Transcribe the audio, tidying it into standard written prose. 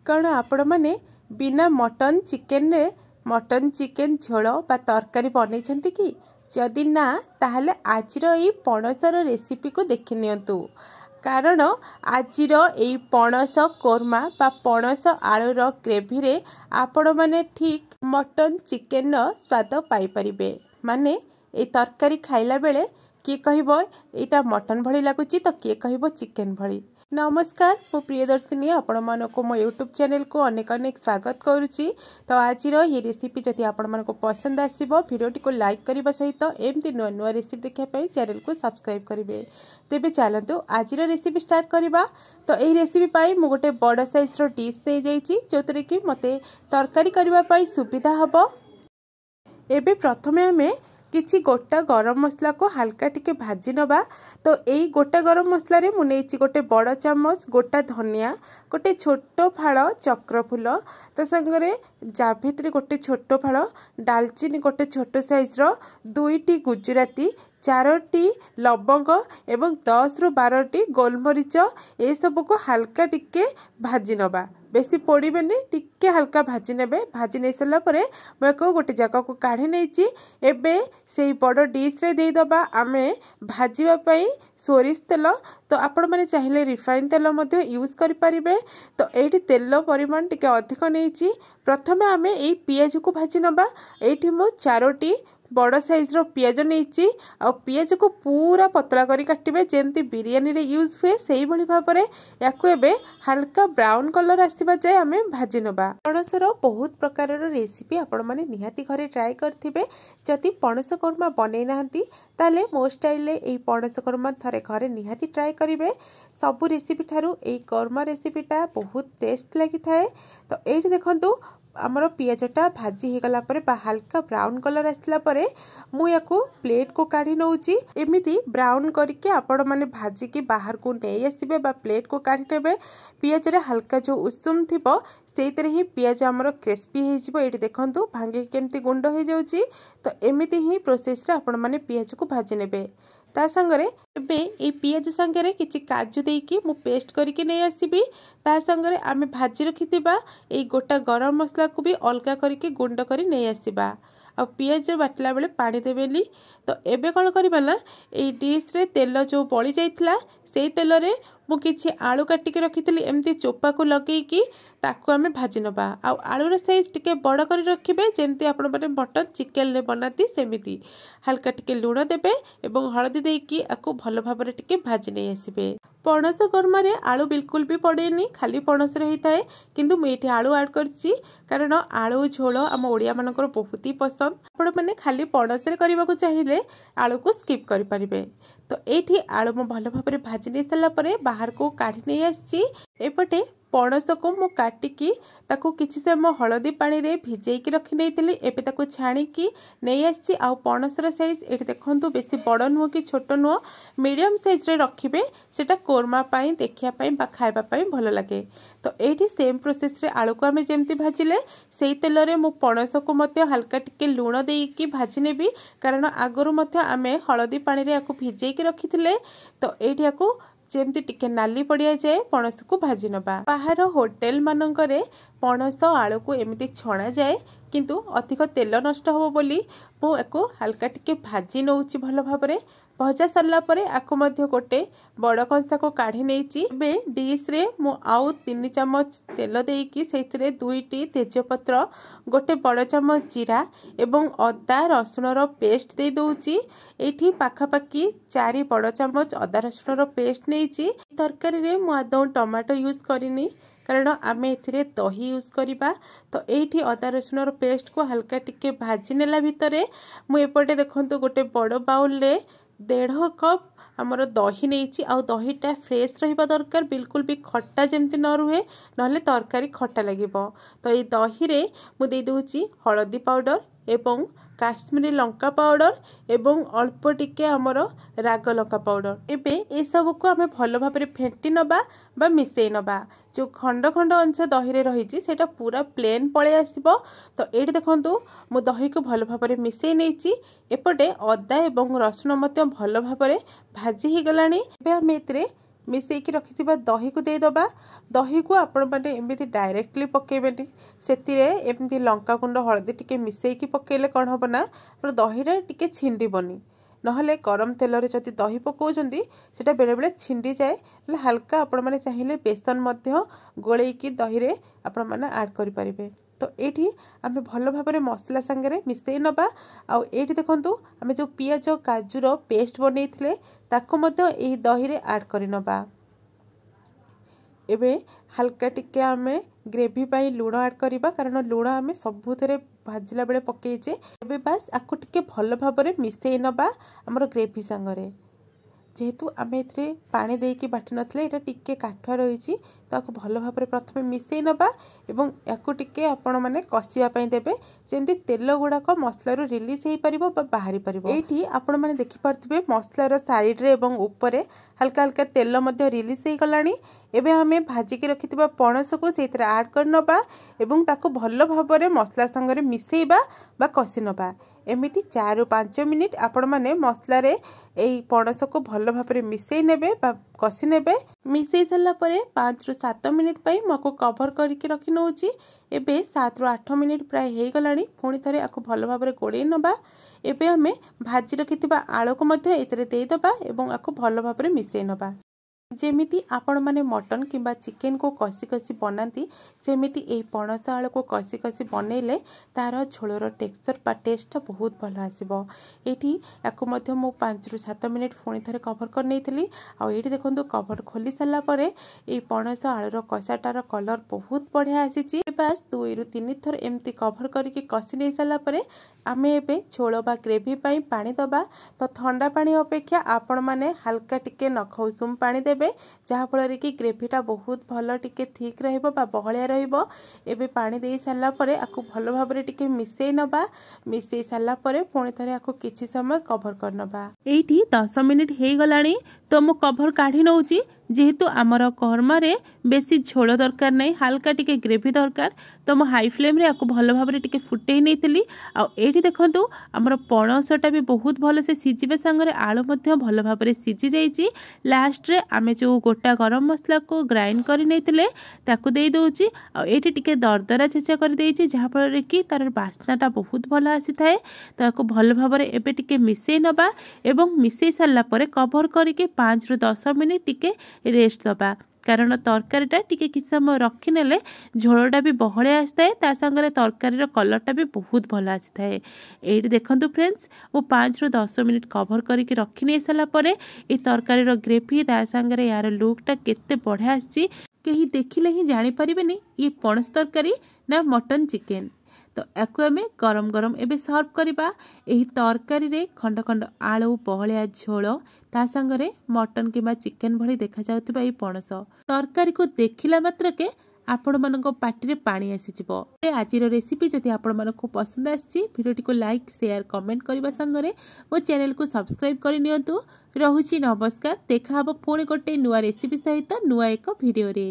कौन आपण मैंने बिना मटन चिकेन रे मटन चिकेन झोल बा तरकारी बनई कि जदि ना ताहले आजिर ये पणसर रेसिपी को देखि नियंतु। कारण आजिर ये पणस कोरमा बा पणस आलूर ग्रेवी रे आपण माने ठीक मटन चिकेन स्वाद पाई परिबे। माने ये तरकारी खाइला बेले किए कहबो एटा मटन भली लागुची तो किए कहबो चिकेन भली। नमस्कार, मो प्रियदर्शिनी आपण मानको मो यूट्यूब चैनल को अनेक अनेक स्वागत करुच्ची। तो आज ये रेसिपी जदि आपण मानको पसंद आसीबो वीडियोटी को लाइक करबा सहित एमती नुआ नुआ रेसिपी देखा पाई चैनल को सब्सक्राइब करेंगे। तेबे चलतु आज रेसिपी स्टार्ट करवा। तो यही रेसिपी पाई मु गोटे बड़ साइज रो डिश दे जाइछि जोतरे कि मते तरकारी करबा पाई सुविधा हबो। एबे प्रथमे हमें किछि गोटा गरम मसला को हल्का टिके भाजी नबा। तो यही गोटा गरम मसला रे मुझे गोटे बड़ चामच गोटा धनिया, गोटे छोट फाड़ चक्र फूल, तो संगरे जाभित्री गोटे छोट फाड़ डालचीनी, गोटे छोट साइज रो 2टी गुजराती, 4टी लवंग एवं 10 ରୁ 12टी गोलमरीच ए सब को हल्का टिके भाजी नबा। बेसी पोड़बेनि, टिके हल्का भाजी नेबे। भाजी नहीं सारा पर मुझे गोटे जगह को काढ़ी नहीं। एबे से बड़ डिश रे दे दबा आमे भाजीबा पई सोरिष तेल। तो आपण माने चाहिए रिफाइन तेल मध्य यूज करि परिबे। तो एठी तेल परिमाण टिके अधिक नहीं। प्रथमे आमे एई पियाज को भाजी नबा। एठी मो 4टी बड़ साइज रो पियाज नहीं। आ पियाज को पूरा पतला करी काटिबे जेमती बिरयानी रे यूज हुए से भली भाव में याकू एबे हल्का ब्राउन कलर आसीबा जाय आमे भाजी नबा। पणसर बहुत प्रकार रेसिपी आपण माने निहाती घरे ट्राई करथिबे। जदि पणस कोरमा बनै नाहंती ताले मो स्टाइल ए पणस कोरमा थरे घरे निहाती ट्राई करिवे। सबु रेसिपी ठारू ए कोरमा रेसिपीटा बहुत टेस्ट लगी थाए। तो एठी देखंतु आमर पियाजटा भाजी हो गला परे बा हल्का ब्राउन कलर आसला परे मु याकू प्लेट को काढ़ी नउची। एमिति ब्राउन करके आपण माने भाजी की बाहर को नहीं आसीबे बा प्लेट को काढ़ी नेबे। पियाज रे हल्का जो उषुम थिबो सेइतरे ही पियाज हमर क्रिस्पी हे जिवो। एठी देखंतु भांगे केमती गुंड हो जाउची। तो एमिति ही प्रोसेस रे आपण माने पियाज को भाजी नेबे। ता संगरे एबे ए पियाज संगरे किछि काजू देकी मु पेस्ट करके नहीं आसीबी। ता संगरे आमे भाजी रखिथिबा ए गोटा गरम मसला को भी अलगा करके गुंड करी नहीं आसीबा। आ पियाज बाटला बेले पानी देबेली। तो एबे कौन करबा ना ए डिश रे तेल जो बळी जाइतला सेई तेल रे मु किछि आलू काटिक रखितली एमती चोपा को लगेकी ताकू आमे भाजी नबा। आ आलूर साइज टिके बड़ कर रखिबे जेमती आपण माने मटन चिकेन ले बनाती सेमिति। हल्का टिके लूण देबे एवं हळदी देकी आकू भलो भाबरे टिके भाजी नै आसीबे। पणस कोरमा रे आलू बिल्कुल भी पड़ेनी, खाली पणस रही थाए। किंतु मु एठी आलू ऐड करछि कारण आलू झोल आम ओडिया मानकर बहुत ही पसंद। आपण माने खाली पणस रे करबा को चाहिए आलू को स्किप करि परिबे। तो एठी आलू मु भलो भाबरे भाजी नै साला परे बाहर को काढी नै आछि। एपटे पणस को मु काटिकी ताकू किछि समय हळदी पानी रे भिजेकी रखी नैतिली। एबे ताकू छाणीकी नै आछि। आ पणसर साइज एठी देखंतु बेसी बड़ नुह कि छोट नुह, मीडियम साइज रे रखिबे। सेटा कोरमा पाई देखिया पाई बा खाइबा पाई भलो लागे। तो एठी सेम प्रोसेस रे आलू को आमे जेमती भाजिले सेई तेल रे मु पणस को मते हल्का टिके लूण देकी भाजी नेबी। कारण आगरु मते आमे हळदी पानी रे आकू भिजेकी रखिथिले। तो एठी आकू जेमती टिके नाली पड़िया जाए पणस को भाजी नबा। बाहर होटेल मानकरे पणस आलू को एमिति छणा जाए किंतु अधिक तेल नष्ट हो बोली मु एको हल्का टिके भाजी नउची भलो भाबरे। भजा सरला परे आकु मध्य गोटे बड़ कंसा को काढ़ी नैची। बे डिश रे मु आउ 3 चम्मच तेल देकी सेथिरे 2टी तेजपत्र, गोटे बड़ चम्मच जीरा एवं अदा रसुण रो पेस्ट दे दउची। एठी पाखापाखी 4 बड़ चम्मच अदा रसुण रो पेस्ट नैची। तरकारी रे मु आदौ टमाटो यूज करिनी कारण आमे एथिरे दही यूज करिबा। तो एठी अदा रसुण रो पेस्ट को हल्का टिके भाजी नेला भितरे मु एपटे देखंतु गोटे बड़ बाउल रे 1.5 कप आमर दही नहीं। आ दहीटा फ्रेश रहिबा दरकार, बिल्कुल भी खट्टा जेमती न रुहे नहले तरकारी खट्टा लागिबो। तो ये दही रे मु दे दोची हळदी पाउडर एवं काश्मीरी लंका पाउडर एवं अल्प टिके आमर राग लंका पाउडर। एबे ए सब को आमे भलो भाबरे फेंटी नबा बा मिसेई नबा। जो खंड खंड अंश दही रे रहिची सेटा पूरा प्लेन पळे आसीबो। तो एठी देखंतु मु दही को भलो भाबरे मिसेई नेची। एपटे अदा एवं रसुण मते भलो भाबरे भाजी ही गलानी। एबे आमे एतरे मिसेकी रखिथिबा दही को दे दबा। दही को आपण माने एमिति डायरेक्टली पकेबेनी, सेतिरे एमिति लंका गुंड हळदी टिके मिसेकी पकेले कोन हबो ना दही रे टिके छिंडीबनी। नहले गरम तेल रे जदि दही पकाउछंती सेटा बेले बेले छिंडी जाए। એટલે हल्का आपण माने चाहिए बेसन मध्य गोळेकी दही रे आपण माने ऐड करि परिबे। तो ये आम भल भाव मसला सांगे मिसई नबा। आउ ये देखु आम जो पियाज काजूर पेस्ट बन यही दही रे ऐड कर नबा। एबे हल्का टिके आम ग्रेवी पाई लुण ऐड करबा, कारण लुण आम सबुथे भाजला बेले पकईचे। एबे बास आपको टिके भल भाव मिसई नबा आमर ग्रेवी सांगरे। जेहेतु आम ए पानी देकी बाटी नथिले एटा टिके काठुआ रही, तो आपको भल भाव प्रथम मिसई नबा एवं याकू टिके आपण माने कसिया पई देबे, जेमती तेल गुड़ाक मसलारू रिलीज हो पार बाहरी पार। ये आपण माने देखि पारथिबे मसलार साइड रे एवं ऊपर हल्का हल्का तेल मध्य रिलीज हो गलानी। एबे हमें भाजिकी रखिथिबा पणस को सेथिरे ऐड कर नबा एवं ताको भल भाव मसला संगे मिसेइबा बा कसी नबा। एमिति 4 ରୁ 5 मिनिट आपण माने मसला रे एई पणस को भल भाव मिसेई नेबे बा कसी नेबे। मिसेई सल्ला परे 5 ରୁ 7 मिनिट पई मको कवर करके रखि नउची। एबे 7 ରୁ 8 मिनिट प्राय हे गलानी। पुणी थरे आको भल भाव गोड़े नबा। एबे हमें भाजी रखिथिबा आलू को मध्य एतरे देई दबा एवं आको भल भाव मिसेई नबा। जेमिति आपण माने मटन किंबा चिकेन को कसी कसी बनाती सेमिति एई पणस आलू को कसी कसी बनैले तार झोलर टेक्सचर बा टेस्ट बहुत भल आसीबो। एठी याको मध्य मु 5 ରୁ 7 मिनिट पुणी थरे कवर कर नैथिली। आ एठी देखंतु कवर खोली सल्ला परे एई पणस आलूर कसाटार कलर बहुत बढ़िया आसीची। बस 2 ରୁ 3 थर एमती कवर करके कसी नै सल्ला परे आमे एबे झोल बा ग्रेवी पाई पानी दबा। तो ठंडा पानी अपेक्षा आपण माने हल्का टिके नखौसुम पानी देबे, जहा फल कि ग्रेवीटा बहुत भल टिके थिक रहिबो बा बहलिया रहिबो। एबे पानी देई सारला परे आकु भल भाबरे टिके मिसेई नबा। मिसेई सारला परे पुणी थरे आकु किछि समय कवर कर नबा। एठी 10 मिनिट हे गलानी, तो मु कवर काढी नउची। जेहेतु आमर कर्म रे बेसी झोल दरकार नहीं, हल्का टिके ग्रेवी दरकार, तो मु हाई फ्लेम रे आकु भल भाबरे टिके फुटेई नैथिली। आ एठी देखंतु आमर पणसटा भी बहुत भल से सिजिबे, संगरे आलू मध्य भल भाबरे सिजी जाईची। लास्ट रे आमे जो गोटा गरम मसला को ग्राइंड करि नैथिले ताकू देई दोउची। आ एठी टिके दरदरा छेचा कर देईची, जहा फल रे कि तार बास्नाटा बहुत भल आसी थाए। ताकू भल भाबरे एबे टिके मिसेई नबा एवं मिसेई सारला परे कवर करके 5 ରୁ 10 मिनिट टिके रेस्ट दबा, कारण तरकारीटा टिके किछ समय रखी नेले झोलटा भी बहले आसताए, ता संगे तरकारीर कलरटा भी बहुत भल आसी थाए। एठी देखंतु फ्रेंड्स वो 5 ରୁ 10 मिनिट कवर करके रखी नै सला परे ए तरकारीर ग्रेवी ता संगे यार लुकटा केते बढ़िया आसी, केही देखिले ही जानि परिबेनी ये पणस तरकारी ना मटन चिकेन। तो याकू आमे गरम गरम एबे सर्व करबा। एही तरकारी रे खंड खंड आलू बहलिया झोल ता संगे मटन किंबा चिकेन भली देखा जाउतबा ए पणस तरकारी को देखिला मात्र के आपण मानको पाटी रे पानी आसी जिवो। आजिर रेसिपी जदि आपण मानको पसंद आछि वीडियोटी को लाइक शेयर कमेंट करबा संगे मो चैनल को सब्सक्राइब करि नियंतु। रहुछि नमस्कार, देखा हबो पुणी गोटे नुआ रेसिपी सहित नुआ एक वीडियो रे।